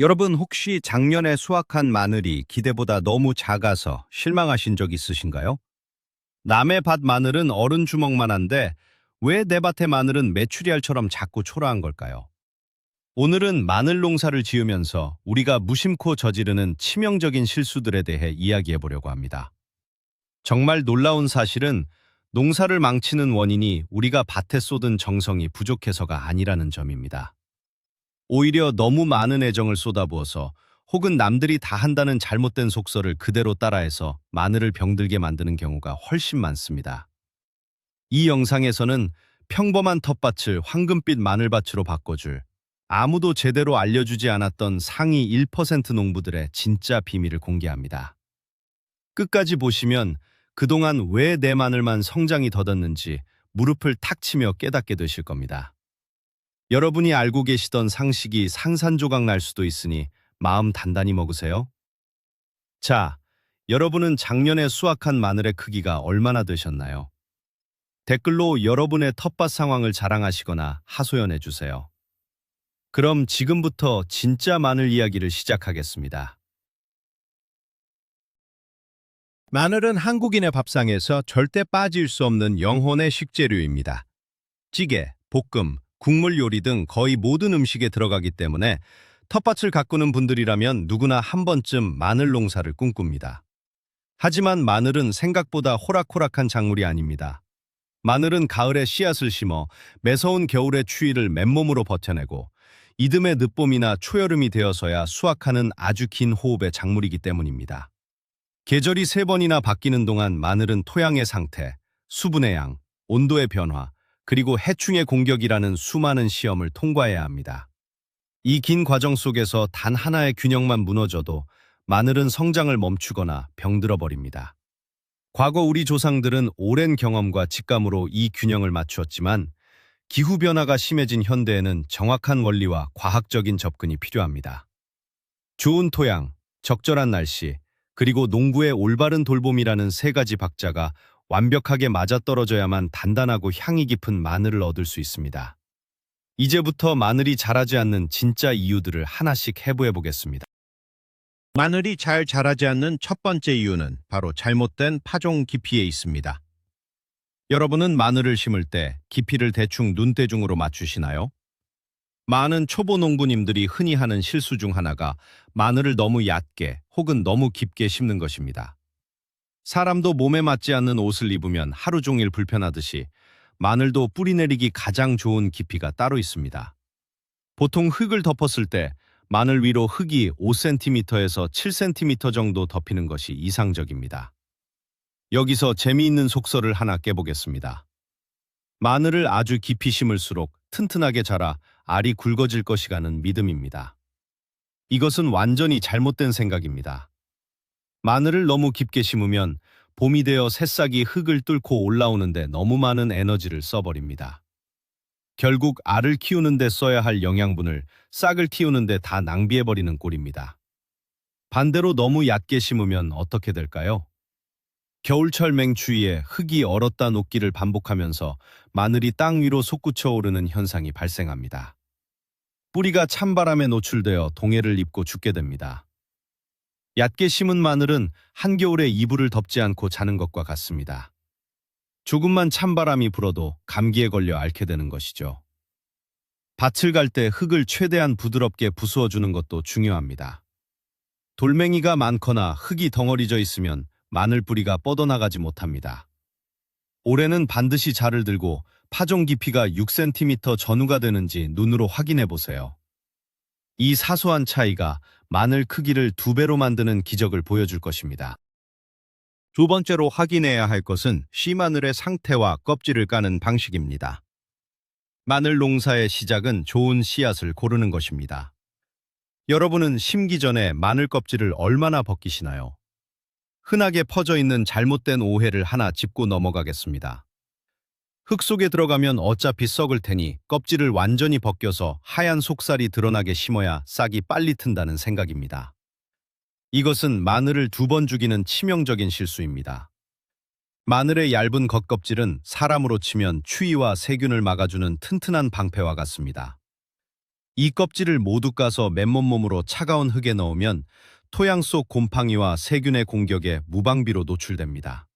여러분 혹시 작년에 수확한 마늘이 기대보다 너무 작아서 실망하신 적 있으신가요? 남의 밭 마늘은 어른 주먹만한데 왜 내 밭의 마늘은 메추리알처럼 작고 초라한 걸까요? 오늘은 마늘 농사를 지으면서 우리가 무심코 저지르는 치명적인 실수들에 대해 이야기해 보려고 합니다. 정말 놀라운 사실은 농사를 망치는 원인이 우리가 밭에 쏟은 정성이 부족해서가 아니라는 점입니다. 오히려 너무 많은 애정을 쏟아부어서 혹은 남들이 다 한다는 잘못된 속설을 그대로 따라해서 마늘을 병들게 만드는 경우가 훨씬 많습니다. 이 영상에서는 평범한 텃밭을 황금빛 마늘밭으로 바꿔줄 아무도 제대로 알려주지 않았던 상위 1% 농부들의 진짜 비밀을 공개합니다. 끝까지 보시면 그동안 왜 내 마늘만 성장이 더뎠는지 무릎을 탁 치며 깨닫게 되실 겁니다. 여러분이 알고 계시던 상식이 상산조각 날 수도 있으니 마음 단단히 먹으세요. 자, 여러분은 작년에 수확한 마늘의 크기가 얼마나 되셨나요? 댓글로 여러분의 텃밭 상황을 자랑하시거나 하소연해 주세요. 그럼 지금부터 진짜 마늘 이야기를 시작하겠습니다. 마늘은 한국인의 밥상에서 절대 빠질 수 없는 영혼의 식재료입니다. 찌개, 볶음, 국물 요리 등 거의 모든 음식에 들어가기 때문에 텃밭을 가꾸는 분들이라면 누구나 한 번쯤 마늘 농사를 꿈꿉니다. 하지만 마늘은 생각보다 호락호락한 작물이 아닙니다. 마늘은 가을에 씨앗을 심어 매서운 겨울의 추위를 맨몸으로 버텨내고 이듬해 늦봄이나 초여름이 되어서야 수확하는 아주 긴 호흡의 작물이기 때문입니다. 계절이 세 번이나 바뀌는 동안 마늘은 토양의 상태, 수분의 양, 온도의 변화, 그리고 해충의 공격이라는 수많은 시험을 통과해야 합니다. 이 긴 과정 속에서 단 하나의 균형만 무너져도 마늘은 성장을 멈추거나 병들어 버립니다. 과거 우리 조상들은 오랜 경험과 직감으로 이 균형을 맞추었지만 기후변화가 심해진 현대에는 정확한 원리와 과학적인 접근이 필요합니다. 좋은 토양, 적절한 날씨, 그리고 농부의 올바른 돌봄이라는 세 가지 박자가 완벽하게 맞아떨어져야만 단단하고 향이 깊은 마늘을 얻을 수 있습니다. 이제부터 마늘이 자라지 않는 진짜 이유들을 하나씩 해부해 보겠습니다. 마늘이 잘 자라지 않는 첫 번째 이유는 바로 잘못된 파종 깊이에 있습니다. 여러분은 마늘을 심을 때 깊이를 대충 눈대중으로 맞추시나요? 많은 초보 농부님들이 흔히 하는 실수 중 하나가 마늘을 너무 얕게 혹은 너무 깊게 심는 것입니다. 사람도 몸에 맞지 않는 옷을 입으면 하루 종일 불편하듯이 마늘도 뿌리 내리기 가장 좋은 깊이가 따로 있습니다. 보통 흙을 덮었을 때 마늘 위로 흙이 5cm에서 7cm 정도 덮이는 것이 이상적입니다. 여기서 재미있는 속설을 하나 깨보겠습니다. 마늘을 아주 깊이 심을수록 튼튼하게 자라 알이 굵어질 것이라는 믿음입니다. 이것은 완전히 잘못된 생각입니다. 마늘을 너무 깊게 심으면 봄이 되어 새싹이 흙을 뚫고 올라오는데 너무 많은 에너지를 써버립니다. 결국 알을 키우는 데 써야 할 영양분을 싹을 키우는 데 다 낭비해버리는 꼴입니다. 반대로 너무 얕게 심으면 어떻게 될까요? 겨울철 맹추위에 흙이 얼었다 녹기를 반복하면서 마늘이 땅 위로 솟구쳐 오르는 현상이 발생합니다. 뿌리가 찬바람에 노출되어 동해를 입고 죽게 됩니다. 얕게 심은 마늘은 한겨울에 이불을 덮지 않고 자는 것과 같습니다. 조금만 찬바람이 불어도 감기에 걸려 앓게 되는 것이죠. 밭을 갈 때 흙을 최대한 부드럽게 부수어주는 것도 중요합니다. 돌멩이가 많거나 흙이 덩어리져 있으면 마늘 뿌리가 뻗어나가지 못합니다. 올해는 반드시 자를 들고 파종 깊이가 6cm 전후가 되는지 눈으로 확인해 보세요. 이 사소한 차이가 마늘 크기를 2배로 만드는 기적을 보여줄 것입니다. 두 번째로 확인해야 할 것은 씨마늘의 상태와 껍질을 까는 방식입니다. 마늘 농사의 시작은 좋은 씨앗을 고르는 것입니다. 여러분은 심기 전에 마늘 껍질을 얼마나 벗기시나요? 흔하게 퍼져 있는 잘못된 오해를 하나 짚고 넘어가겠습니다. 흙 속에 들어가면 어차피 썩을 테니 껍질을 완전히 벗겨서 하얀 속살이 드러나게 심어야 싹이 빨리 튼다는 생각입니다. 이것은 마늘을 2번 죽이는 치명적인 실수입니다. 마늘의 얇은 겉껍질은 사람으로 치면 추위와 세균을 막아주는 튼튼한 방패와 같습니다. 이 껍질을 모두 까서 맨몸으로 차가운 흙에 넣으면 토양 속 곰팡이와 세균의 공격에 무방비로 노출됩니다.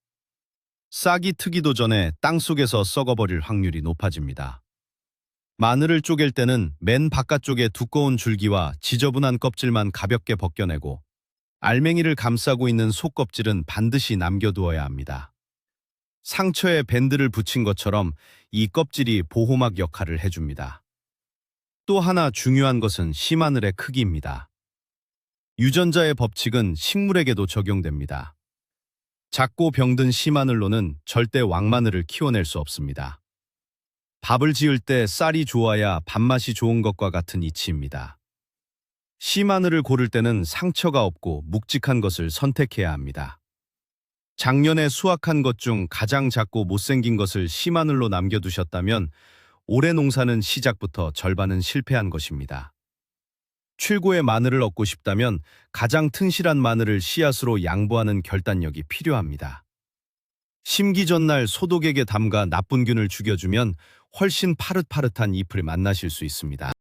싹이 트기도 전에 땅속에서 썩어버릴 확률이 높아집니다. 마늘을 쪼갤 때는 맨 바깥쪽의 두꺼운 줄기와 지저분한 껍질만 가볍게 벗겨내고 알맹이를 감싸고 있는 속껍질은 반드시 남겨두어야 합니다. 상처에 밴드를 붙인 것처럼 이 껍질이 보호막 역할을 해줍니다. 또 하나 중요한 것은 씨마늘의 크기입니다. 유전자의 법칙은 식물에게도 적용됩니다. 작고 병든 씨마늘로는 절대 왕마늘을 키워낼 수 없습니다. 밥을 지을 때 쌀이 좋아야 밥맛이 좋은 것과 같은 이치입니다. 씨마늘을 고를 때는 상처가 없고 묵직한 것을 선택해야 합니다. 작년에 수확한 것 중 가장 작고 못생긴 것을 씨마늘로 남겨두셨다면 올해 농사는 시작부터 절반은 실패한 것입니다. 최고의 마늘을 얻고 싶다면 가장 튼실한 마늘을 씨앗으로 양보하는 결단력이 필요합니다. 심기 전날 소독액에 담가 나쁜균을 죽여주면 훨씬 파릇파릇한 잎을 만나실 수 있습니다.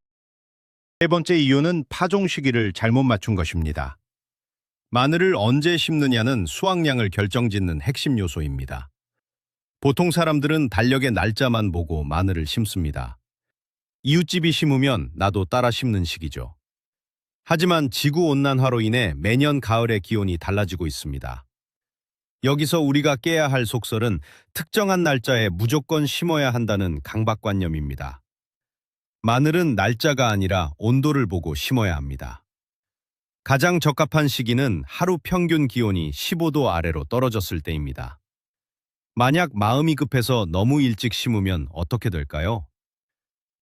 세 번째 이유는 파종 시기를 잘못 맞춘 것입니다. 마늘을 언제 심느냐는 수확량을 결정짓는 핵심 요소입니다. 보통 사람들은 달력의 날짜만 보고 마늘을 심습니다. 이웃집이 심으면 나도 따라 심는 시기죠. 하지만 지구온난화로 인해 매년 가을의 기온이 달라지고 있습니다. 여기서 우리가 깨야 할 속설은 특정한 날짜에 무조건 심어야 한다는 강박관념입니다. 마늘은 날짜가 아니라 온도를 보고 심어야 합니다. 가장 적합한 시기는 하루 평균 기온이 15도 아래로 떨어졌을 때입니다. 만약 마음이 급해서 너무 일찍 심으면 어떻게 될까요?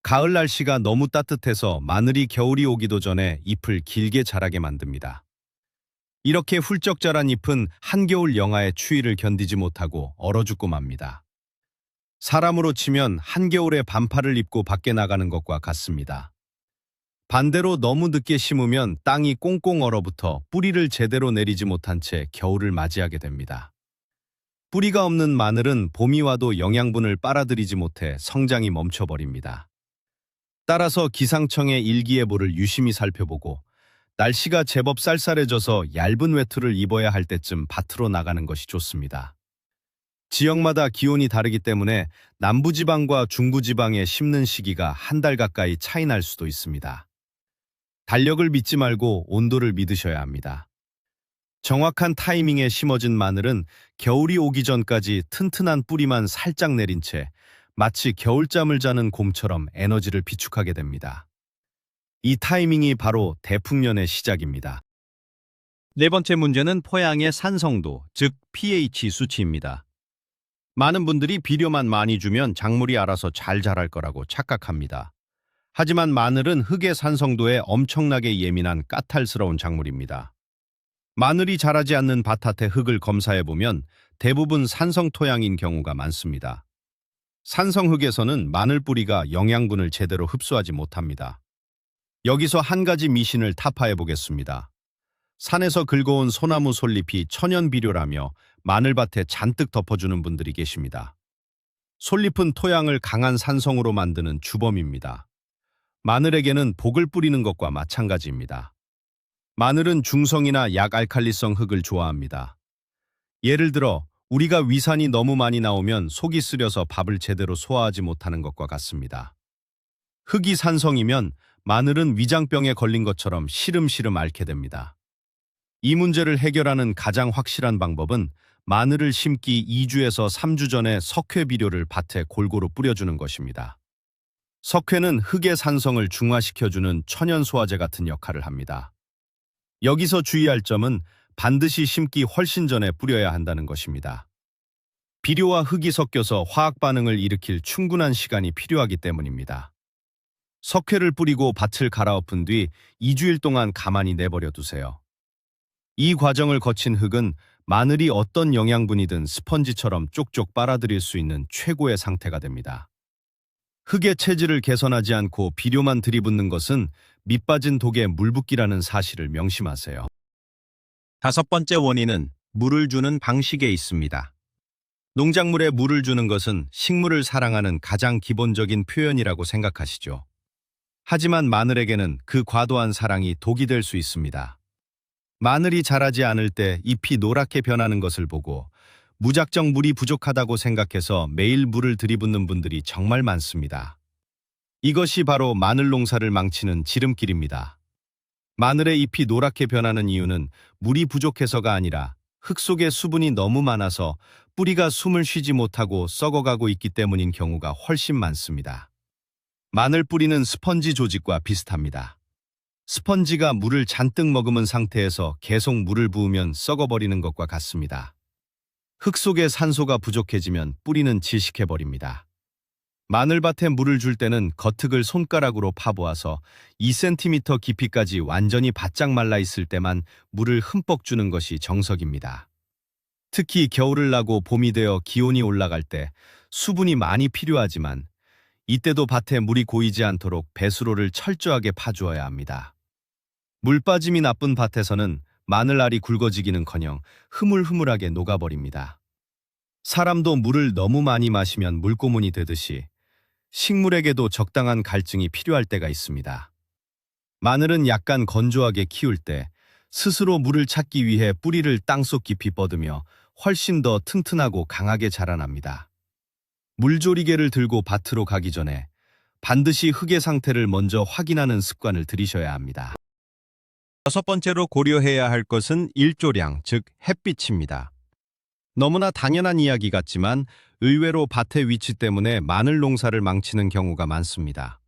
가을 날씨가 너무 따뜻해서 마늘이 겨울이 오기도 전에 잎을 길게 자라게 만듭니다. 이렇게 훌쩍 자란 잎은 한겨울 영하의 추위를 견디지 못하고 얼어 죽고 맙니다. 사람으로 치면 한겨울에 반팔을 입고 밖에 나가는 것과 같습니다. 반대로 너무 늦게 심으면 땅이 꽁꽁 얼어붙어 뿌리를 제대로 내리지 못한 채 겨울을 맞이하게 됩니다. 뿌리가 없는 마늘은 봄이 와도 영양분을 빨아들이지 못해 성장이 멈춰버립니다. 따라서 기상청의 일기예보를 유심히 살펴보고 날씨가 제법 쌀쌀해져서 얇은 외투를 입어야 할 때쯤 밭으로 나가는 것이 좋습니다. 지역마다 기온이 다르기 때문에 남부지방과 중부지방에 심는 시기가 한 달 가까이 차이 날 수도 있습니다. 달력을 믿지 말고 온도를 믿으셔야 합니다. 정확한 타이밍에 심어진 마늘은 겨울이 오기 전까지 튼튼한 뿌리만 살짝 내린 채 마치 겨울잠을 자는 곰처럼 에너지를 비축하게 됩니다. 이 타이밍이 바로 대풍년의 시작입니다. 네 번째 문제는 포양의 산성도, 즉 pH 수치입니다. 많은 분들이 비료만 많이 주면 작물이 알아서 잘 자랄 거라고 착각합니다. 하지만 마늘은 흙의 산성도에 엄청나게 예민한 까탈스러운 작물입니다. 마늘이 자라지 않는 밭의 흙을 검사해보면 대부분 산성 토양인 경우가 많습니다. 산성 흙에서는 마늘 뿌리가 영양분을 제대로 흡수하지 못합니다. 여기서 한 가지 미신을 타파해 보겠습니다. 산에서 긁어온 소나무 솔잎이 천연 비료라며 마늘밭에 잔뜩 덮어주는 분들이 계십니다. 솔잎은 토양을 강한 산성으로 만드는 주범입니다. 마늘에게는 복을 뿌리는 것과 마찬가지입니다. 마늘은 중성이나 약알칼리성 흙을 좋아합니다. 예를 들어 우리가 위산이 너무 많이 나오면 속이 쓰려서 밥을 제대로 소화하지 못하는 것과 같습니다. 흙이 산성이면 마늘은 위장병에 걸린 것처럼 시름시름 앓게 됩니다. 이 문제를 해결하는 가장 확실한 방법은 마늘을 심기 2주에서 3주 전에 석회 비료를 밭에 골고루 뿌려주는 것입니다. 석회는 흙의 산성을 중화시켜주는 천연 소화제 같은 역할을 합니다. 여기서 주의할 점은 반드시 심기 훨씬 전에 뿌려야 한다는 것입니다. 비료와 흙이 섞여서 화학 반응을 일으킬 충분한 시간이 필요하기 때문입니다. 석회를 뿌리고 밭을 갈아엎은 뒤 2주일 동안 가만히 내버려 두세요. 이 과정을 거친 흙은 마늘이 어떤 영양분이든 스펀지처럼 쪽쪽 빨아들일 수 있는 최고의 상태가 됩니다. 흙의 체질을 개선하지 않고 비료만 들이붓는 것은 밑빠진 독에 물붓기라는 사실을 명심하세요. 다섯 번째 원인은 물을 주는 방식에 있습니다. 농작물에 물을 주는 것은 식물을 사랑하는 가장 기본적인 표현이라고 생각하시죠. 하지만 마늘에게는 그 과도한 사랑이 독이 될 수 있습니다. 마늘이 자라지 않을 때 잎이 노랗게 변하는 것을 보고 무작정 물이 부족하다고 생각해서 매일 물을 들이붓는 분들이 정말 많습니다. 이것이 바로 마늘 농사를 망치는 지름길입니다. 마늘의 잎이 노랗게 변하는 이유는 물이 부족해서가 아니라 흙 속에 수분이 너무 많아서 뿌리가 숨을 쉬지 못하고 썩어가고 있기 때문인 경우가 훨씬 많습니다. 마늘 뿌리는 스펀지 조직과 비슷합니다. 스펀지가 물을 잔뜩 머금은 상태에서 계속 물을 부으면 썩어버리는 것과 같습니다. 흙 속에 산소가 부족해지면 뿌리는 질식해버립니다. 마늘밭에 물을 줄 때는 겉흙을 손가락으로 파보아서 2cm 깊이까지 완전히 바짝 말라 있을 때만 물을 흠뻑 주는 것이 정석입니다. 특히 겨울을 나고 봄이 되어 기온이 올라갈 때 수분이 많이 필요하지만 이때도 밭에 물이 고이지 않도록 배수로를 철저하게 파주어야 합니다. 물 빠짐이 나쁜 밭에서는 마늘알이 굵어지기는커녕 흐물흐물하게 녹아버립니다. 사람도 물을 너무 많이 마시면 물고문이 되듯이 식물에게도 적당한 갈증이 필요할 때가 있습니다. 마늘은 약간 건조하게 키울 때 스스로 물을 찾기 위해 뿌리를 땅속 깊이 뻗으며 훨씬 더 튼튼하고 강하게 자라납니다. 물조리개를 들고 밭으로 가기 전에 반드시 흙의 상태를 먼저 확인하는 습관을 들이셔야 합니다. 여섯 번째로 고려해야 할 것은 일조량, 즉 햇빛입니다. 너무나 당연한 이야기 같지만 의외로 밭의 위치 때문에 마늘 농사를 망치는 경우가 많습니다.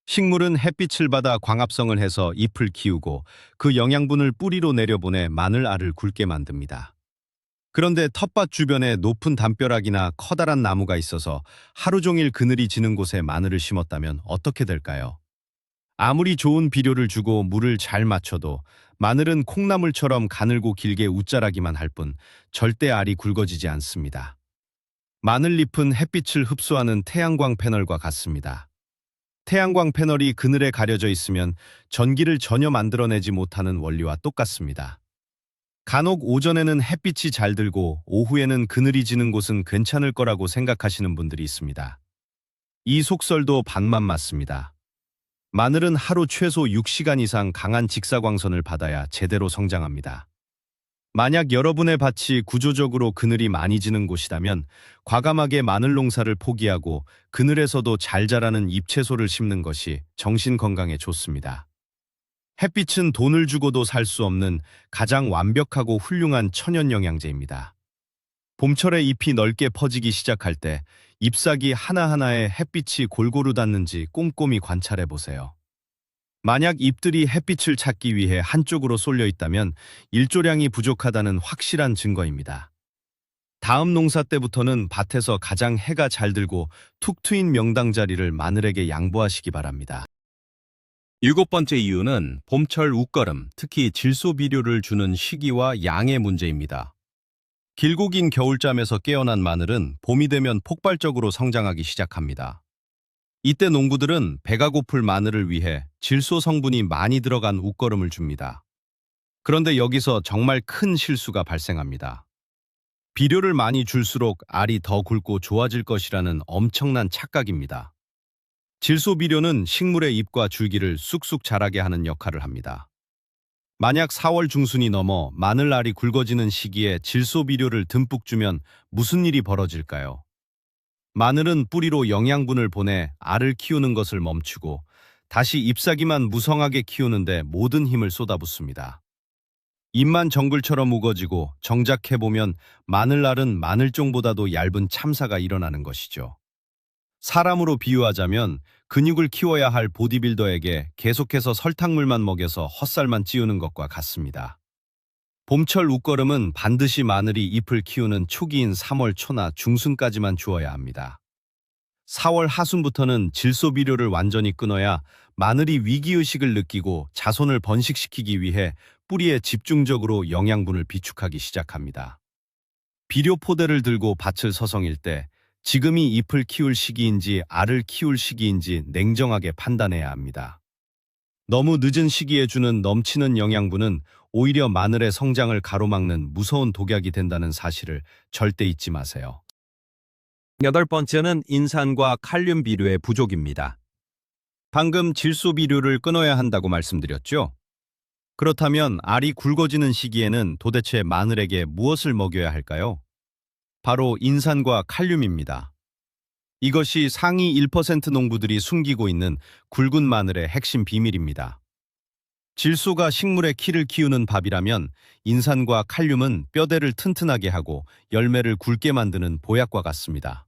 식물은 햇빛을 받아 광합성을 해서 잎을 키우고 그 영양분을 뿌리로 내려보내 마늘 알을 굵게 만듭니다. 그런데 텃밭 주변에 높은 담벼락이나 커다란 나무가 있어서 하루 종일 그늘이 지는 곳에 마늘을 심었다면 어떻게 될까요? 아무리 좋은 비료를 주고 물을 잘 맞춰도 마늘은 콩나물처럼 가늘고 길게 웃자라기만 할 뿐 절대 알이 굵어지지 않습니다. 마늘잎은 햇빛을 흡수하는 태양광 패널과 같습니다. 태양광 패널이 그늘에 가려져 있으면 전기를 전혀 만들어내지 못하는 원리와 똑같습니다. 간혹 오전에는 햇빛이 잘 들고 오후에는 그늘이 지는 곳은 괜찮을 거라고 생각하시는 분들이 있습니다. 이 속설도 반만 맞습니다. 마늘은 하루 최소 6시간 이상 강한 직사광선을 받아야 제대로 성장합니다. 만약 여러분의 밭이 구조적으로 그늘이 많이 지는 곳이라면 과감하게 마늘 농사를 포기하고 그늘에서도 잘 자라는 잎채소를 심는 것이 정신 건강에 좋습니다. 햇빛은 돈을 주고도 살 수 없는 가장 완벽하고 훌륭한 천연 영양제입니다. 봄철에 잎이 넓게 퍼지기 시작할 때 잎사귀 하나하나에 햇빛이 골고루 닿는지 꼼꼼히 관찰해 보세요. 만약 잎들이 햇빛을 찾기 위해 한쪽으로 쏠려 있다면 일조량이 부족하다는 확실한 증거입니다. 다음 농사 때부터는 밭에서 가장 해가 잘 들고 툭 트인 명당 자리를 마늘에게 양보하시기 바랍니다. 일곱 번째 이유는 봄철 웃거름, 특히 질소 비료를 주는 시기와 양의 문제입니다. 길고 긴 겨울잠에서 깨어난 마늘은 봄이 되면 폭발적으로 성장하기 시작합니다. 이때 농부들은 배가 고플 마늘을 위해 질소 성분이 많이 들어간 웃거름을 줍니다. 그런데 여기서 정말 큰 실수가 발생합니다. 비료를 많이 줄수록 알이 더 굵고 좋아질 것이라는 엄청난 착각입니다. 질소 비료는 식물의 잎과 줄기를 쑥쑥 자라게 하는 역할을 합니다. 만약 4월 중순이 넘어 마늘알이 굵어지는 시기에 질소 비료를 듬뿍 주면 무슨 일이 벌어질까요? 마늘은 뿌리로 영양분을 보내 알을 키우는 것을 멈추고 다시 잎사귀만 무성하게 키우는데 모든 힘을 쏟아붓습니다. 잎만 정글처럼 우거지고 정작 해보면 마늘알은 마늘종보다도 얇은 참사가 일어나는 것이죠. 사람으로 비유하자면 근육을 키워야 할 보디빌더에게 계속해서 설탕물만 먹여서 헛살만 찌우는 것과 같습니다. 봄철 웃거름은 반드시 마늘이 잎을 키우는 초기인 3월 초나 중순까지만 주어야 합니다. 4월 하순부터는 질소 비료를 완전히 끊어야 마늘이 위기의식을 느끼고 자손을 번식시키기 위해 뿌리에 집중적으로 영양분을 비축하기 시작합니다. 비료 포대를 들고 밭을 서성일 때 지금이 잎을 키울 시기인지 알을 키울 시기인지 냉정하게 판단해야 합니다. 너무 늦은 시기에 주는 넘치는 영양분은 오히려 마늘의 성장을 가로막는 무서운 독약이 된다는 사실을 절대 잊지 마세요. 여덟 번째는 인산과 칼륨 비료의 부족입니다. 방금 질소 비료를 끊어야 한다고 말씀드렸죠? 그렇다면 알이 굵어지는 시기에는 도대체 마늘에게 무엇을 먹여야 할까요? 바로 인산과 칼륨입니다. 이것이 상위 1% 농부들이 숨기고 있는 굵은 마늘의 핵심 비밀입니다. 질소가 식물의 키를 키우는 밥이라면 인산과 칼륨은 뼈대를 튼튼하게 하고 열매를 굵게 만드는 보약과 같습니다.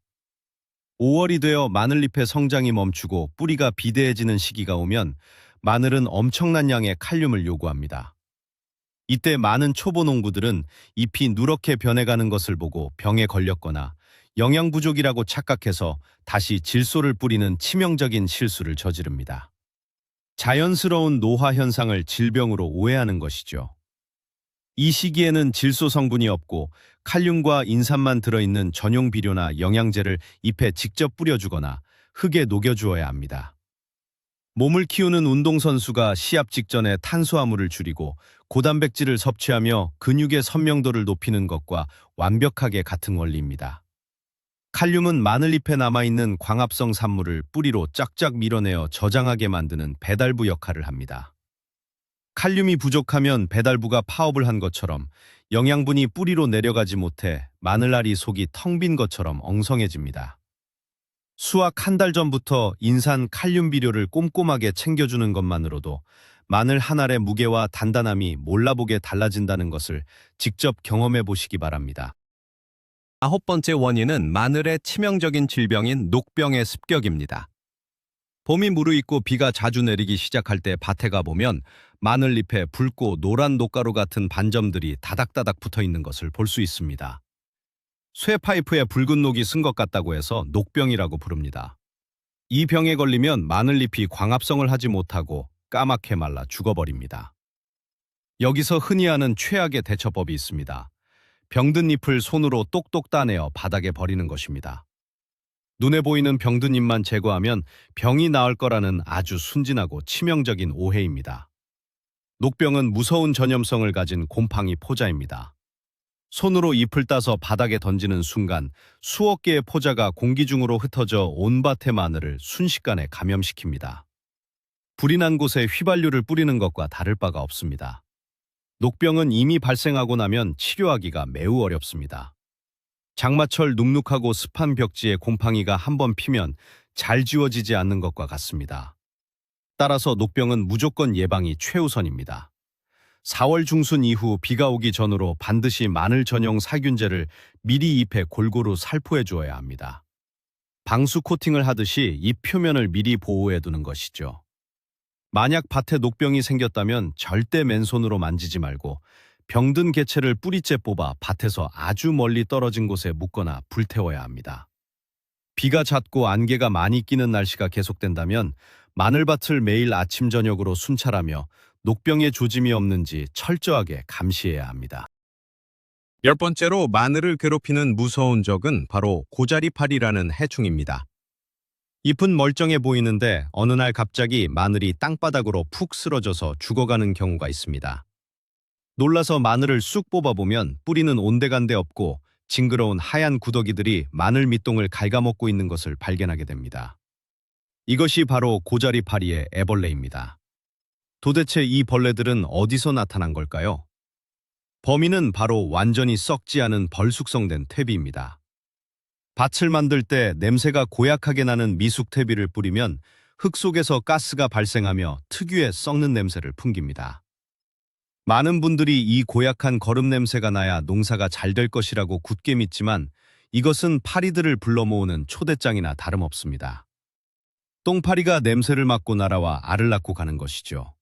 5월이 되어 마늘잎의 성장이 멈추고 뿌리가 비대해지는 시기가 오면 마늘은 엄청난 양의 칼륨을 요구합니다. 이때 많은 초보 농부들은 잎이 누렇게 변해가는 것을 보고 병에 걸렸거나 영양 부족이라고 착각해서 다시 질소를 뿌리는 치명적인 실수를 저지릅니다. 자연스러운 노화 현상을 질병으로 오해하는 것이죠. 이 시기에는 질소 성분이 없고 칼륨과 인산만 들어있는 전용 비료나 영양제를 잎에 직접 뿌려주거나 흙에 녹여주어야 합니다. 몸을 키우는 운동선수가 시합 직전에 탄수화물을 줄이고 고단백질을 섭취하며 근육의 선명도를 높이는 것과 완벽하게 같은 원리입니다. 칼륨은 마늘잎에 남아있는 광합성 산물을 뿌리로 쫙쫙 밀어내어 저장하게 만드는 배달부 역할을 합니다. 칼륨이 부족하면 배달부가 파업을 한 것처럼 영양분이 뿌리로 내려가지 못해 마늘알이 속이 텅 빈 것처럼 엉성해집니다. 수확 한 달 전부터 인산 칼륨 비료를 꼼꼼하게 챙겨주는 것만으로도 마늘 한 알의 무게와 단단함이 몰라보게 달라진다는 것을 직접 경험해 보시기 바랍니다. 9번째 원인은 마늘의 치명적인 질병인 녹병의 습격입니다. 봄이 무르익고 비가 자주 내리기 시작할 때 밭에 가보면 마늘잎에 붉고 노란 녹가루 같은 반점들이 다닥다닥 붙어 있는 것을 볼 수 있습니다. 쇠파이프에 붉은 녹이 쓴 것 같다고 해서 녹병이라고 부릅니다. 이 병에 걸리면 마늘잎이 광합성을 하지 못하고 까맣게 말라 죽어버립니다. 여기서 흔히 하는 최악의 대처법이 있습니다. 병든 잎을 손으로 똑똑 따내어 바닥에 버리는 것입니다. 눈에 보이는 병든 잎만 제거하면 병이 나을 거라는 아주 순진하고 치명적인 오해입니다. 녹병은 무서운 전염성을 가진 곰팡이 포자입니다. 손으로 잎을 따서 바닥에 던지는 순간 수억 개의 포자가 공기 중으로 흩어져 온 밭의 마늘을 순식간에 감염시킵니다. 불이 난 곳에 휘발유를 뿌리는 것과 다를 바가 없습니다. 녹병은 이미 발생하고 나면 치료하기가 매우 어렵습니다. 장마철 눅눅하고 습한 벽지에 곰팡이가 한번 피면 잘 지워지지 않는 것과 같습니다. 따라서 녹병은 무조건 예방이 최우선입니다. 4월 중순 이후 비가 오기 전으로 반드시 마늘 전용 살균제를 미리 잎에 골고루 살포해 주어야 합니다. 방수 코팅을 하듯이 잎 표면을 미리 보호해 두는 것이죠. 만약 밭에 녹병이 생겼다면 절대 맨손으로 만지지 말고 병든 개체를 뿌리째 뽑아 밭에서 아주 멀리 떨어진 곳에 묻거나 불태워야 합니다. 비가 잦고 안개가 많이 끼는 날씨가 계속된다면 마늘밭을 매일 아침 저녁으로 순찰하며 녹병의 조짐이 없는지 철저하게 감시해야 합니다. 10번째로 마늘을 괴롭히는 무서운 적은 바로 고자리파리라는 해충입니다. 잎은 멀쩡해 보이는데 어느 날 갑자기 마늘이 땅바닥으로 푹 쓰러져서 죽어가는 경우가 있습니다. 놀라서 마늘을 쑥 뽑아보면 뿌리는 온데간데 없고 징그러운 하얀 구더기들이 마늘 밑동을 갉아먹고 있는 것을 발견하게 됩니다. 이것이 바로 고자리파리의 애벌레입니다. 도대체 이 벌레들은 어디서 나타난 걸까요? 범인은 바로 완전히 썩지 않은 벌숙성된 퇴비입니다. 밭을 만들 때 냄새가 고약하게 나는 미숙 퇴비를 뿌리면 흙 속에서 가스가 발생하며 특유의 썩는 냄새를 풍깁니다. 많은 분들이 이 고약한 거름 냄새가 나야 농사가 잘 될 것이라고 굳게 믿지만 이것은 파리들을 불러 모으는 초대장이나 다름없습니다. 똥파리가 냄새를 맡고 날아와 알을 낳고 가는 것이죠.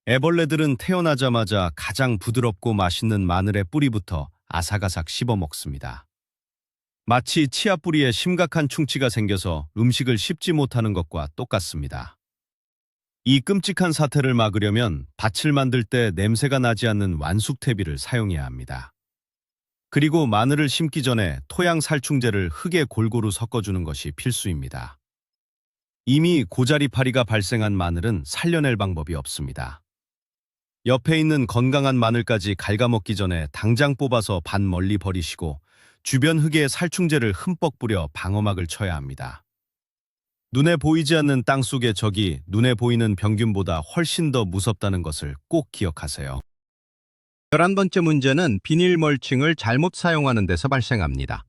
애벌레들은 태어나자마자 가장 부드럽고 맛있는 마늘의 뿌리부터 아삭아삭 씹어 먹습니다. 마치 치아 뿌리에 심각한 충치가 생겨서 음식을 씹지 못하는 것과 똑같습니다. 이 끔찍한 사태를 막으려면 밭을 만들 때 냄새가 나지 않는 완숙퇴비를 사용해야 합니다. 그리고 마늘을 심기 전에 토양 살충제를 흙에 골고루 섞어주는 것이 필수입니다. 이미 고자리파리가 발생한 마늘은 살려낼 방법이 없습니다. 옆에 있는 건강한 마늘까지 갉아먹기 전에 당장 뽑아서 밭 멀리 버리시고 주변 흙에 살충제를 흠뻑 뿌려 방어막을 쳐야 합니다. 눈에 보이지 않는 땅속의 적이 눈에 보이는 병균보다 훨씬 더 무섭다는 것을 꼭 기억하세요. 11번째 문제는 비닐 멀칭을 잘못 사용하는 데서 발생합니다.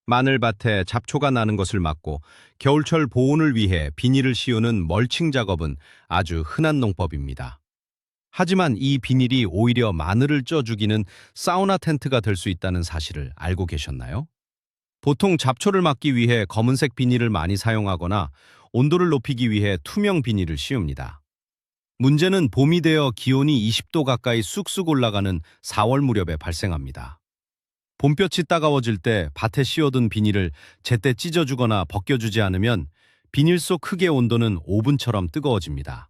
마늘밭에 잡초가 나는 것을 막고 겨울철 보온을 위해 비닐을 씌우는 멀칭 작업은 아주 흔한 농법입니다. 하지만 이 비닐이 오히려 마늘을 쪄 죽이는 사우나 텐트가 될 수 있다는 사실을 알고 계셨나요? 보통 잡초를 막기 위해 검은색 비닐을 많이 사용하거나 온도를 높이기 위해 투명 비닐을 씌웁니다. 문제는 봄이 되어 기온이 20도 가까이 쑥쑥 올라가는 4월 무렵에 발생합니다. 봄볕이 따가워질 때 밭에 씌워둔 비닐을 제때 찢어주거나 벗겨주지 않으면 비닐 속 흙의 온도는 오븐처럼 뜨거워집니다.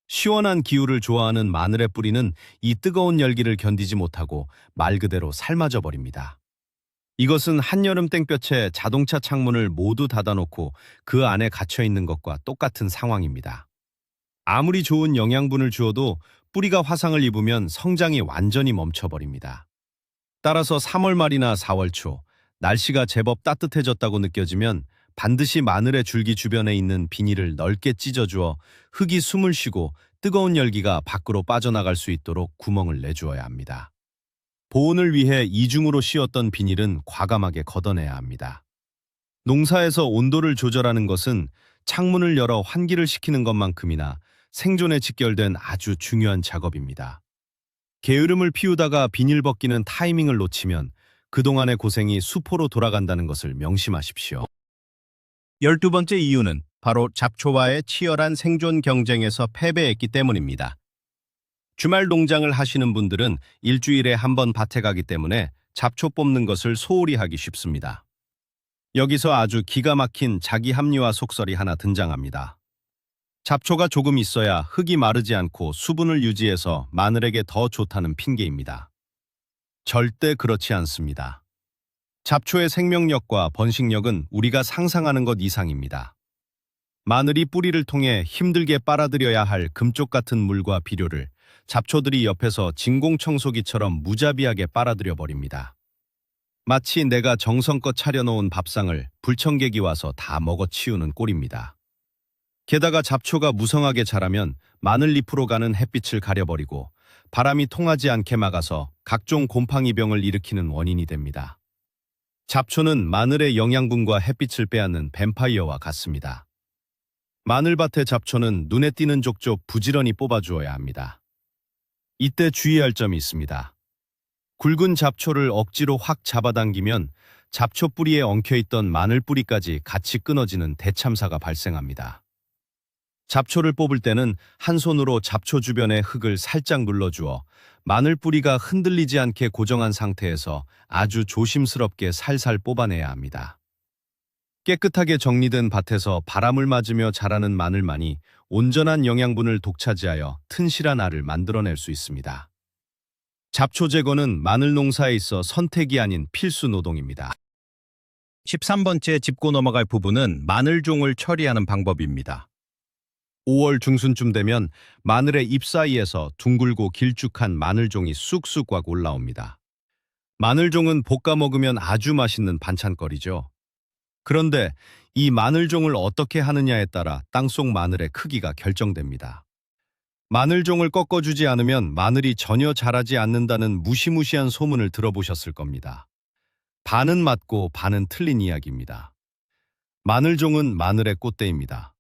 시원한 기후를 좋아하는 마늘의 뿌리는 이 뜨거운 열기를 견디지 못하고 말 그대로 삶아져 버립니다. 이것은 한여름 땡볕에 자동차 창문을 모두 닫아놓고 그 안에 갇혀 있는 것과 똑같은 상황입니다. 아무리 좋은 영양분을 주어도 뿌리가 화상을 입으면 성장이 완전히 멈춰버립니다. 따라서 3월 말이나 4월 초 날씨가 제법 따뜻해졌다고 느껴지면 반드시 마늘의 줄기 주변에 있는 비닐을 넓게 찢어주어 흙이 숨을 쉬고 뜨거운 열기가 밖으로 빠져나갈 수 있도록 구멍을 내주어야 합니다. 보온을 위해 이중으로 씌웠던 비닐은 과감하게 걷어내야 합니다. 농사에서 온도를 조절하는 것은 창문을 열어 환기를 시키는 것만큼이나 생존에 직결된 아주 중요한 작업입니다. 게으름을 피우다가 비닐 벗기는 타이밍을 놓치면 그동안의 고생이 수포로 돌아간다는 것을 명심하십시오. 12번째 이유는 바로 잡초와의 치열한 생존 경쟁에서 패배했기 때문입니다. 주말 농장을 하시는 분들은 일주일에 한 번 밭에 가기 때문에 잡초 뽑는 것을 소홀히 하기 쉽습니다. 여기서 아주 기가 막힌 자기 합리화 속설이 하나 등장합니다. 잡초가 조금 있어야 흙이 마르지 않고 수분을 유지해서 마늘에게 더 좋다는 핑계입니다. 절대 그렇지 않습니다. 잡초의 생명력과 번식력은 우리가 상상하는 것 이상입니다. 마늘이 뿌리를 통해 힘들게 빨아들여야 할 금쪽 같은 물과 비료를 잡초들이 옆에서 진공청소기처럼 무자비하게 빨아들여 버립니다. 마치 내가 정성껏 차려놓은 밥상을 불청객이 와서 다 먹어치우는 꼴입니다. 게다가 잡초가 무성하게 자라면 마늘잎으로 가는 햇빛을 가려버리고 바람이 통하지 않게 막아서 각종 곰팡이병을 일으키는 원인이 됩니다. 잡초는 마늘의 영양분과 햇빛을 빼앗는 뱀파이어와 같습니다. 마늘밭의 잡초는 눈에 띄는 족족 부지런히 뽑아주어야 합니다. 이때 주의할 점이 있습니다. 굵은 잡초를 억지로 확 잡아당기면 잡초 뿌리에 엉켜있던 마늘 뿌리까지 같이 끊어지는 대참사가 발생합니다. 잡초를 뽑을 때는 한 손으로 잡초 주변의 흙을 살짝 눌러주어 마늘 뿌리가 흔들리지 않게 고정한 상태에서 아주 조심스럽게 살살 뽑아내야 합니다. 깨끗하게 정리된 밭에서 바람을 맞으며 자라는 마늘만이 온전한 영양분을 독차지하여 튼실한 알을 만들어낼 수 있습니다. 잡초 제거는 마늘 농사에 있어 선택이 아닌 필수 노동입니다. 13번째 짚고 넘어갈 부분은 마늘종을 처리하는 방법입니다. 5월 중순쯤 되면 마늘의 잎 사이에서 둥글고 길쭉한 마늘종이 쑥쑥 꽉 올라옵니다. 마늘종은 볶아 먹으면 아주 맛있는 반찬거리죠. 그런데 이 마늘종을 어떻게 하느냐에 따라 땅속 마늘의 크기가 결정됩니다. 마늘종을 꺾어주지 않으면 마늘이 전혀 자라지 않는다는 무시무시한 소문을 들어보셨을 겁니다. 반은 맞고 반은 틀린 이야기입니다. 마늘종은 마늘의 꽃대입니다.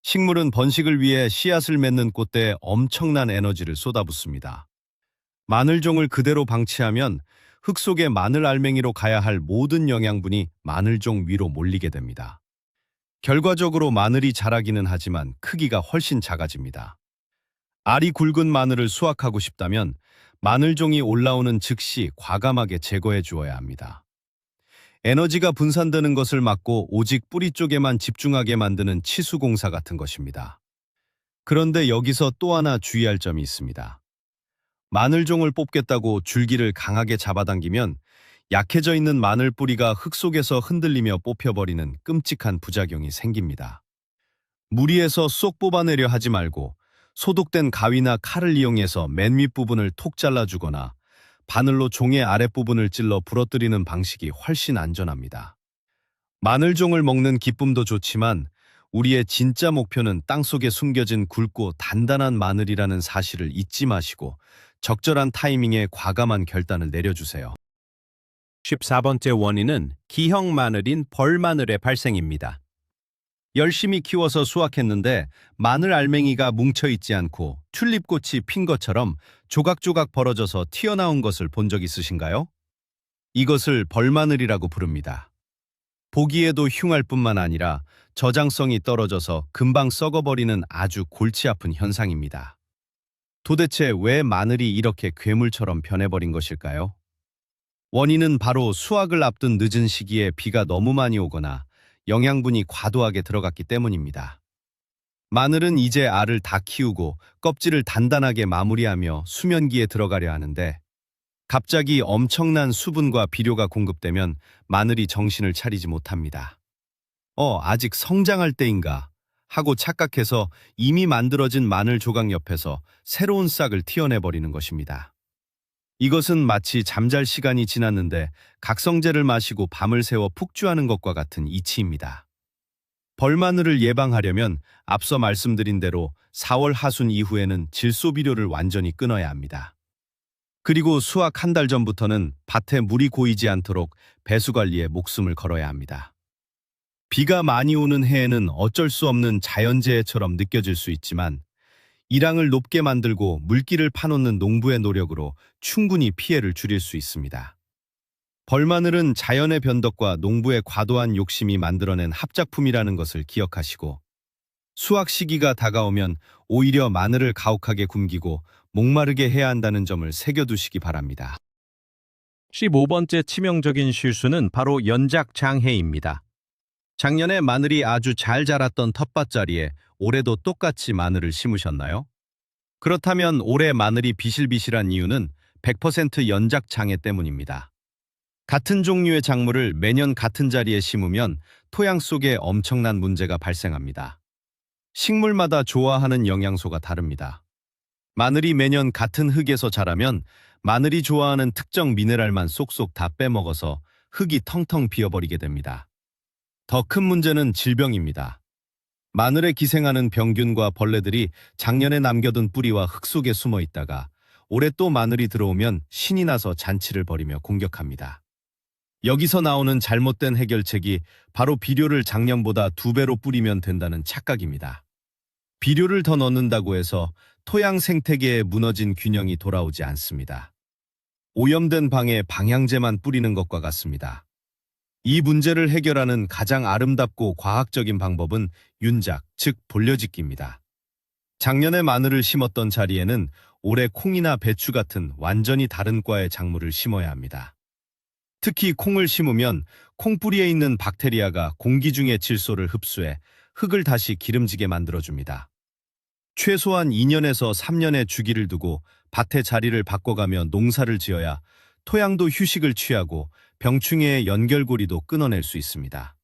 식물은 번식을 위해 씨앗을 맺는 꽃대에 엄청난 에너지를 쏟아붓습니다. 마늘종을 그대로 방치하면 흙 속에 마늘 알맹이로 가야 할 모든 영양분이 마늘종 위로 몰리게 됩니다. 결과적으로 마늘이 자라기는 하지만 크기가 훨씬 작아집니다. 알이 굵은 마늘을 수확하고 싶다면 마늘종이 올라오는 즉시 과감하게 제거해 주어야 합니다. 에너지가 분산되는 것을 막고 오직 뿌리 쪽에만 집중하게 만드는 치수공사 같은 것입니다. 그런데 여기서 또 하나 주의할 점이 있습니다. 마늘종을 뽑겠다고 줄기를 강하게 잡아당기면 약해져 있는 마늘 뿌리가 흙 속에서 흔들리며 뽑혀버리는 끔찍한 부작용이 생깁니다. 무리해서 쏙 뽑아내려 하지 말고 소독된 가위나 칼을 이용해서 맨 윗부분을 톡 잘라주거나 바늘로 종의 아랫부분을 찔러 부러뜨리는 방식이 훨씬 안전합니다. 마늘종을 먹는 기쁨도 좋지만 우리의 진짜 목표는 땅속에 숨겨진 굵고 단단한 마늘이라는 사실을 잊지 마시고 적절한 타이밍에 과감한 결단을 내려주세요. 14번째 원인은 기형 마늘인 벌마늘의 발생입니다. 열심히 키워서 수확했는데 마늘 알맹이가 뭉쳐있지 않고 튤립꽃이 핀 것처럼 조각조각 벌어져서 튀어나온 것을 본 적 있으신가요? 이것을 벌마늘이라고 부릅니다. 보기에도 흉할 뿐만 아니라 저장성이 떨어져서 금방 썩어버리는 아주 골치 아픈 현상입니다. 도대체 왜 마늘이 이렇게 괴물처럼 변해버린 것일까요? 원인은 바로 수확을 앞둔 늦은 시기에 비가 너무 많이 오거나 영양분이 과도하게 들어갔기 때문입니다. 마늘은 이제 알을 다 키우고 껍질을 단단하게 마무리하며 수면기에 들어가려 하는데 갑자기 엄청난 수분과 비료가 공급되면 마늘이 정신을 차리지 못합니다. 아직 성장할 때인가 하고 착각해서 이미 만들어진 마늘 조각 옆에서 새로운 싹을 튀어내버리는 것입니다. 이것은 마치 잠잘 시간이 지났는데 각성제를 마시고 밤을 새워 폭주하는 것과 같은 이치입니다. 벌마늘을 예방하려면 앞서 말씀드린 대로 4월 하순 이후에는 질소비료를 완전히 끊어야 합니다. 그리고 수확 한 달 전부터는 밭에 물이 고이지 않도록 배수 관리에 목숨을 걸어야 합니다. 비가 많이 오는 해에는 어쩔 수 없는 자연재해처럼 느껴질 수 있지만 일항을 높게 만들고 물기를 파놓는 농부의 노력으로 충분히 피해를 줄일 수 있습니다. 벌마늘은 자연의 변덕과 농부의 과도한 욕심이 만들어낸 합작품이라는 것을 기억하시고 수확 시기가 다가오면 오히려 마늘을 가혹하게 굶기고 목마르게 해야 한다는 점을 새겨두시기 바랍니다. 15번째 치명적인 실수는 바로 연작 장해입니다. 작년에 마늘이 아주 잘 자랐던 텃밭자리에 올해도 똑같이 마늘을 심으셨나요? 그렇다면 올해 마늘이 비실비실한 이유는 100% 연작 장애 때문입니다. 같은 종류의 작물을 매년 같은 자리에 심으면 토양 속에 엄청난 문제가 발생합니다. 식물마다 좋아하는 영양소가 다릅니다. 마늘이 매년 같은 흙에서 자라면 마늘이 좋아하는 특정 미네랄만 쏙쏙 다 빼먹어서 흙이 텅텅 비어버리게 됩니다. 더 큰 문제는 질병입니다. 마늘에 기생하는 병균과 벌레들이 작년에 남겨둔 뿌리와 흙 속에 숨어 있다가 올해 또 마늘이 들어오면 신이 나서 잔치를 벌이며 공격합니다. 여기서 나오는 잘못된 해결책이 바로 비료를 작년보다 2배로 뿌리면 된다는 착각입니다. 비료를 더 넣는다고 해서 토양 생태계에 무너진 균형이 돌아오지 않습니다. 오염된 방에 방향제만 뿌리는 것과 같습니다. 이 문제를 해결하는 가장 아름답고 과학적인 방법은 윤작, 즉 돌려짓기입니다. 작년에 마늘을 심었던 자리에는 올해 콩이나 배추 같은 완전히 다른 과의 작물을 심어야 합니다. 특히 콩을 심으면 콩뿌리에 있는 박테리아가 공기 중의 질소를 흡수해 흙을 다시 기름지게 만들어줍니다. 최소한 2년에서 3년의 주기를 두고 밭의 자리를 바꿔가며 농사를 지어야 토양도 휴식을 취하고 병충해의 연결고리도 끊어낼 수 있습니다.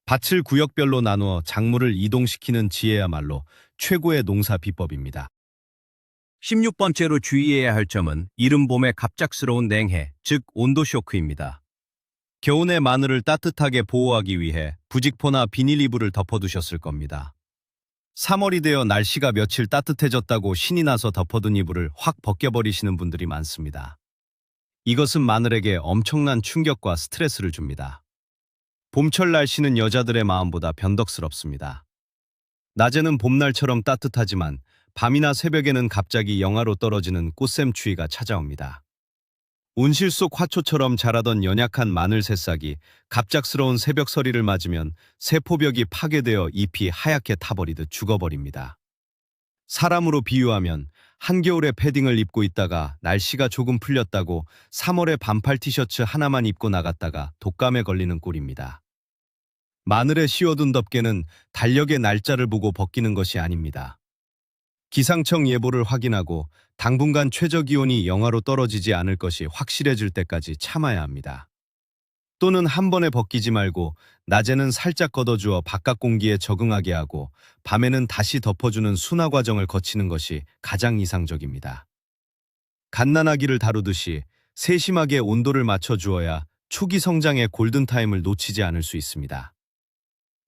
밭을 구역별로 나누어 작물을 이동시키는 지혜야말로 최고의 농사 비법입니다. 16번째로 주의해야 할 점은 이른 봄의 갑작스러운 냉해, 즉 온도 쇼크입니다. 겨우내 마늘을 따뜻하게 보호하기 위해 부직포나 비닐 이불을 덮어두셨을 겁니다. 3월이 되어 날씨가 며칠 따뜻해졌다고 신이 나서 덮어둔 이불을 확 벗겨버리시는 분들이 많습니다. 이것은 마늘에게 엄청난 충격과 스트레스를 줍니다. 봄철 날씨는 여자들의 마음보다 변덕스럽습니다. 낮에는 봄날처럼 따뜻하지만 밤이나 새벽에는 갑자기 영하로 떨어지는 꽃샘추위가 찾아옵니다. 온실 속 화초처럼 자라던 연약한 마늘 새싹이 갑작스러운 새벽서리를 맞으면 세포벽이 파괴되어 잎이 하얗게 타버리듯 죽어버립니다. 사람으로 비유하면 한겨울에 패딩을 입고 있다가 날씨가 조금 풀렸다고 3월에 반팔 티셔츠 하나만 입고 나갔다가 독감에 걸리는 꼴입니다. 마늘에 씌워둔 덮개는 달력의 날짜를 보고 벗기는 것이 아닙니다. 기상청 예보를 확인하고 당분간 최저기온이 영하로 떨어지지 않을 것이 확실해질 때까지 참아야 합니다. 또는 한 번에 벗기지 말고 낮에는 살짝 걷어주어 바깥 공기에 적응하게 하고 밤에는 다시 덮어주는 순화 과정을 거치는 것이 가장 이상적입니다. 갓난아기를 다루듯이 세심하게 온도를 맞춰주어야 초기 성장의 골든타임을 놓치지 않을 수 있습니다.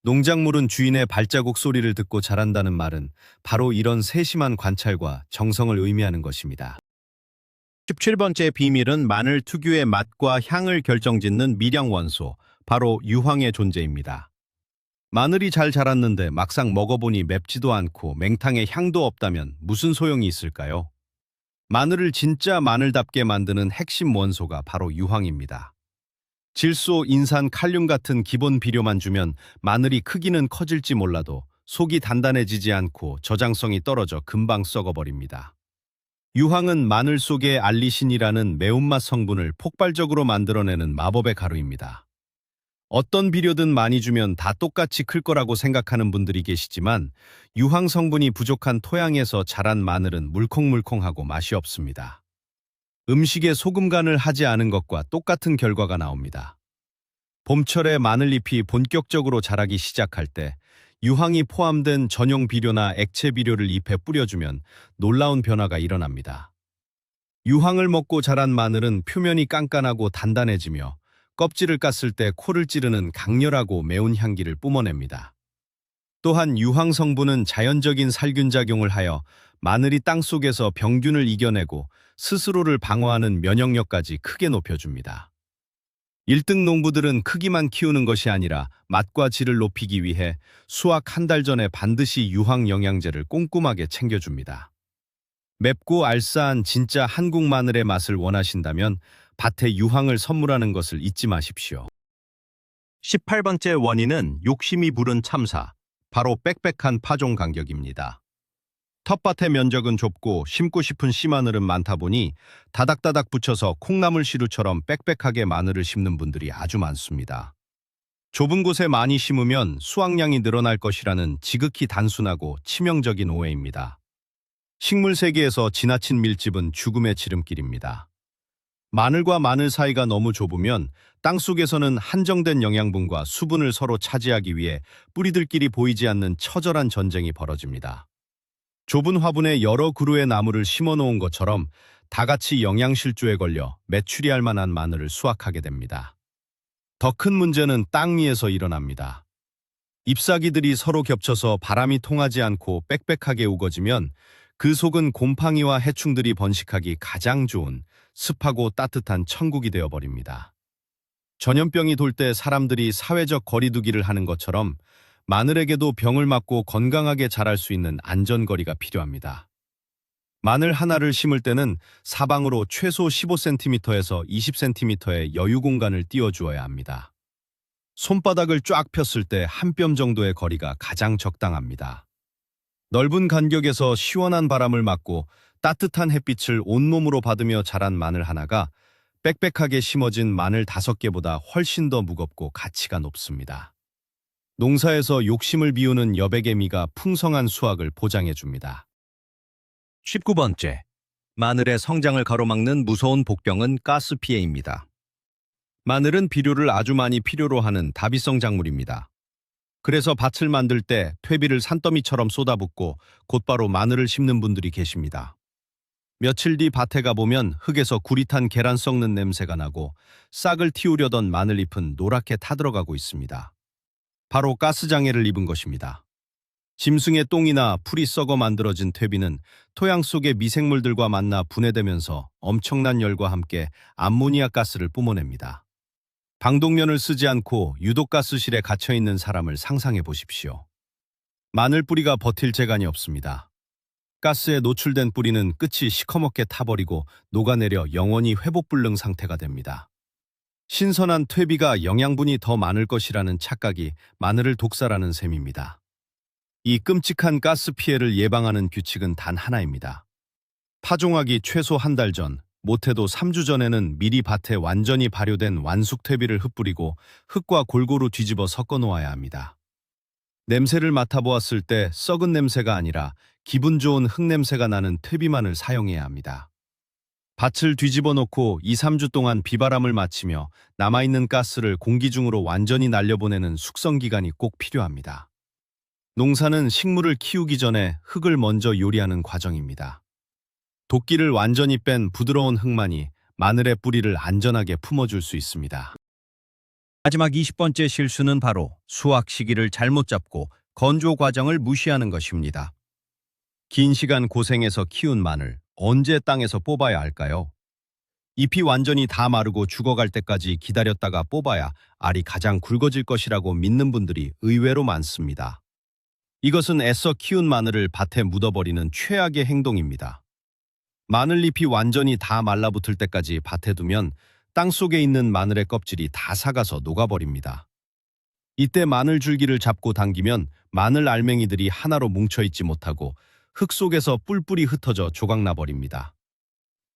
농작물은 주인의 발자국 소리를 듣고 자란다는 말은 바로 이런 세심한 관찰과 정성을 의미하는 것입니다. 17번째 비밀은 마늘 특유의 맛과 향을 결정짓는 미량 원소, 바로 유황의 존재입니다. 마늘이 잘 자랐는데 막상 먹어보니 맵지도 않고 맹탕에 향도 없다면 무슨 소용이 있을까요? 마늘을 진짜 마늘답게 만드는 핵심 원소가 바로 유황입니다. 질소, 인산, 칼륨 같은 기본 비료만 주면 마늘이 크기는 커질지 몰라도 속이 단단해지지 않고 저장성이 떨어져 금방 썩어버립니다. 유황은 마늘 속의 알리신이라는 매운맛 성분을 폭발적으로 만들어내는 마법의 가루입니다. 어떤 비료든 많이 주면 다 똑같이 클 거라고 생각하는 분들이 계시지만 유황 성분이 부족한 토양에서 자란 마늘은 물컹물컹하고 맛이 없습니다. 음식에 소금 간을 하지 않은 것과 똑같은 결과가 나옵니다. 봄철에 마늘잎이 본격적으로 자라기 시작할 때 유황이 포함된 전용 비료나 액체 비료를 잎에 뿌려주면 놀라운 변화가 일어납니다. 유황을 먹고 자란 마늘은 표면이 깐깐하고 단단해지며 껍질을 깠을 때 코를 찌르는 강렬하고 매운 향기를 뿜어냅니다. 또한 유황 성분은 자연적인 살균 작용을 하여 마늘이 땅속에서 병균을 이겨내고 스스로를 방어하는 면역력까지 크게 높여줍니다. 1등 농부들은 크기만 키우는 것이 아니라 맛과 질을 높이기 위해 수확 한 달 전에 반드시 유황 영양제를 꼼꼼하게 챙겨줍니다. 맵고 알싸한 진짜 한국 마늘의 맛을 원하신다면 밭에 유황을 선물하는 것을 잊지 마십시오. 18번째 원인은 욕심이 부른 참사, 바로 빽빽한 파종 간격입니다. 텃밭의 면적은 좁고 심고 싶은 씨마늘은 많다 보니 다닥다닥 붙여서 콩나물 시루처럼 빽빽하게 마늘을 심는 분들이 아주 많습니다. 좁은 곳에 많이 심으면 수확량이 늘어날 것이라는 지극히 단순하고 치명적인 오해입니다. 식물 세계에서 지나친 밀집은 죽음의 지름길입니다. 마늘과 마늘 사이가 너무 좁으면 땅속에서는 한정된 영양분과 수분을 서로 차지하기 위해 뿌리들끼리 보이지 않는 처절한 전쟁이 벌어집니다. 좁은 화분에 여러 그루의 나무를 심어 놓은 것처럼 다 같이 영양실조에 걸려 메추리할 만한 마늘을 수확하게 됩니다. 더 큰 문제는 땅 위에서 일어납니다. 잎사귀들이 서로 겹쳐서 바람이 통하지 않고 빽빽하게 우거지면 그 속은 곰팡이와 해충들이 번식하기 가장 좋은 습하고 따뜻한 천국이 되어버립니다. 전염병이 돌 때 사람들이 사회적 거리두기를 하는 것처럼 마늘에게도 병을 맞고 건강하게 자랄 수 있는 안전거리가 필요합니다. 마늘 하나를 심을 때는 사방으로 최소 15cm에서 20cm의 여유 공간을 띄워주어야 합니다. 손바닥을 쫙 폈을 때 한 뼘 정도의 거리가 가장 적당합니다. 넓은 간격에서 시원한 바람을 맞고 따뜻한 햇빛을 온몸으로 받으며 자란 마늘 하나가 빽빽하게 심어진 마늘 5개보다 훨씬 더 무겁고 가치가 높습니다. 농사에서 욕심을 비우는 여백의 미가 풍성한 수확을 보장해줍니다. 19번째, 마늘의 성장을 가로막는 무서운 복병은 가스 피해입니다. 마늘은 비료를 아주 많이 필요로 하는 다비성 작물입니다. 그래서 밭을 만들 때 퇴비를 산더미처럼 쏟아붓고 곧바로 마늘을 심는 분들이 계십니다. 며칠 뒤 밭에 가보면 흙에서 구리 탄 계란 썩는 냄새가 나고 싹을 틔우려던 마늘잎은 노랗게 타들어가고 있습니다. 바로 가스장애를 입은 것입니다. 짐승의 똥이나 풀이 썩어 만들어진 퇴비는 토양 속의 미생물들과 만나 분해되면서 엄청난 열과 함께 암모니아 가스를 뿜어냅니다. 방독면을 쓰지 않고 유독가스실에 갇혀있는 사람을 상상해 보십시오. 마늘 뿌리가 버틸 재간이 없습니다. 가스에 노출된 뿌리는 끝이 시커멓게 타버리고 녹아내려 영원히 회복불능 상태가 됩니다. 신선한 퇴비가 영양분이 더 많을 것이라는 착각이 마늘을 독살하는 셈입니다. 이 끔찍한 가스 피해를 예방하는 규칙은 단 하나입니다. 파종하기 최소 한 달 전, 못해도 3주 전에는 미리 밭에 완전히 발효된 완숙 퇴비를 흩뿌리고 흙과 골고루 뒤집어 섞어 놓아야 합니다. 냄새를 맡아보았을 때 썩은 냄새가 아니라 기분 좋은 흙 냄새가 나는 퇴비만을 사용해야 합니다. 밭을 뒤집어 놓고 2, 3주 동안 비바람을 맞추며 남아있는 가스를 공기 중으로 완전히 날려보내는 숙성 기간이 꼭 필요합니다. 농사는 식물을 키우기 전에 흙을 먼저 요리하는 과정입니다. 도끼를 완전히 뺀 부드러운 흙만이 마늘의 뿌리를 안전하게 품어줄 수 있습니다. 마지막 20번째 실수는 바로 수확 시기를 잘못 잡고 건조 과정을 무시하는 것입니다. 긴 시간 고생해서 키운 마늘, 언제 땅에서 뽑아야 할까요? 잎이 완전히 다 마르고 죽어갈 때까지 기다렸다가 뽑아야 알이 가장 굵어질 것이라고 믿는 분들이 의외로 많습니다. 이것은 애써 키운 마늘을 밭에 묻어버리는 최악의 행동입니다. 마늘잎이 완전히 다 말라붙을 때까지 밭에 두면 땅속에 있는 마늘의 껍질이 다 삭아서 녹아버립니다. 이때 마늘 줄기를 잡고 당기면 마늘 알맹이들이 하나로 뭉쳐있지 못하고 흙 속에서 뿔뿔이 흩어져 조각나버립니다.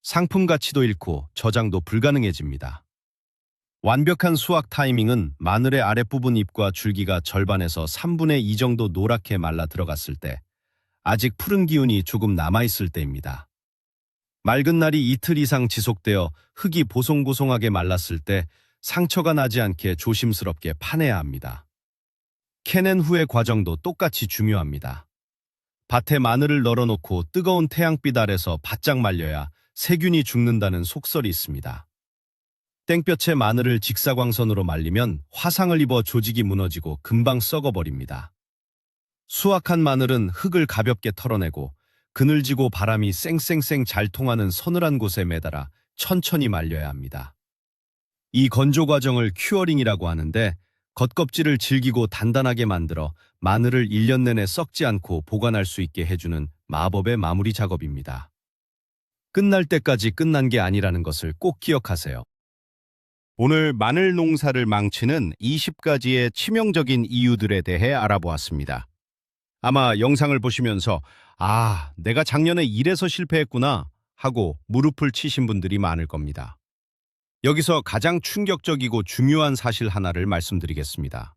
상품 가치도 잃고 저장도 불가능해집니다. 완벽한 수확 타이밍은 마늘의 아랫부분 잎과 줄기가 절반에서 3분의 2 정도 노랗게 말라 들어갔을 때, 아직 푸른 기운이 조금 남아있을 때입니다. 맑은 날이 이틀 이상 지속되어 흙이 보송보송하게 말랐을 때 상처가 나지 않게 조심스럽게 파내야 합니다. 캐낸 후의 과정도 똑같이 중요합니다. 밭에 마늘을 널어놓고 뜨거운 태양빛 아래서 바짝 말려야 세균이 죽는다는 속설이 있습니다. 땡볕에 마늘을 직사광선으로 말리면 화상을 입어 조직이 무너지고 금방 썩어버립니다. 수확한 마늘은 흙을 가볍게 털어내고 그늘지고 바람이 쌩쌩쌩 잘 통하는 서늘한 곳에 매달아 천천히 말려야 합니다. 이 건조 과정을 큐어링이라고 하는데, 겉껍질을 질기고 단단하게 만들어 마늘을 1년 내내 썩지 않고 보관할 수 있게 해주는 마법의 마무리 작업입니다. 끝날 때까지 끝난 게 아니라는 것을 꼭 기억하세요. 오늘 마늘 농사를 망치는 20가지의 치명적인 이유들에 대해 알아보았습니다. 아마 영상을 보시면서 내가 작년에 이래서 실패했구나 하고 무릎을 치신 분들이 많을 겁니다. 여기서 가장 충격적이고 중요한 사실 하나를 말씀드리겠습니다.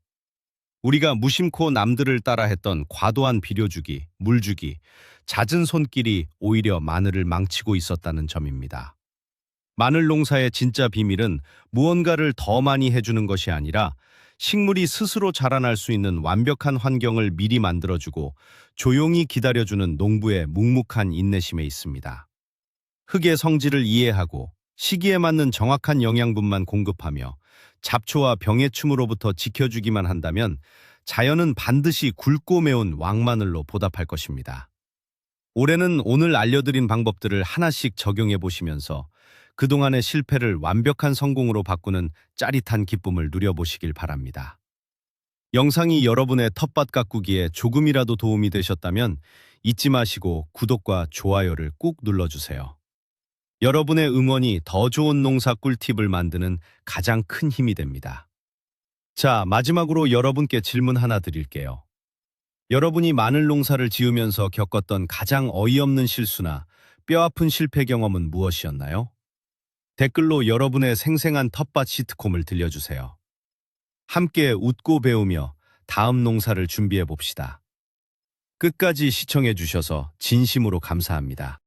우리가 무심코 남들을 따라 했던 과도한 비료주기, 물주기, 잦은 손길이 오히려 마늘을 망치고 있었다는 점입니다. 마늘 농사의 진짜 비밀은 무언가를 더 많이 해주는 것이 아니라 식물이 스스로 자라날 수 있는 완벽한 환경을 미리 만들어주고 조용히 기다려주는 농부의 묵묵한 인내심에 있습니다. 흙의 성질을 이해하고 시기에 맞는 정확한 영양분만 공급하며 잡초와 병해충으로부터 지켜주기만 한다면 자연은 반드시 굵고 매운 왕마늘로 보답할 것입니다. 올해는 오늘 알려드린 방법들을 하나씩 적용해 보시면서 그동안의 실패를 완벽한 성공으로 바꾸는 짜릿한 기쁨을 누려보시길 바랍니다. 영상이 여러분의 텃밭 가꾸기에 조금이라도 도움이 되셨다면 잊지 마시고 구독과 좋아요를 꾹 눌러주세요. 여러분의 응원이 더 좋은 농사 꿀팁을 만드는 가장 큰 힘이 됩니다. 자, 마지막으로 여러분께 질문 하나 드릴게요. 여러분이 마늘 농사를 지으면서 겪었던 가장 어이없는 실수나 뼈아픈 실패 경험은 무엇이었나요? 댓글로 여러분의 생생한 텃밭 시트콤을 들려주세요. 함께 웃고 배우며 다음 농사를 준비해 봅시다. 끝까지 시청해 주셔서 진심으로 감사합니다.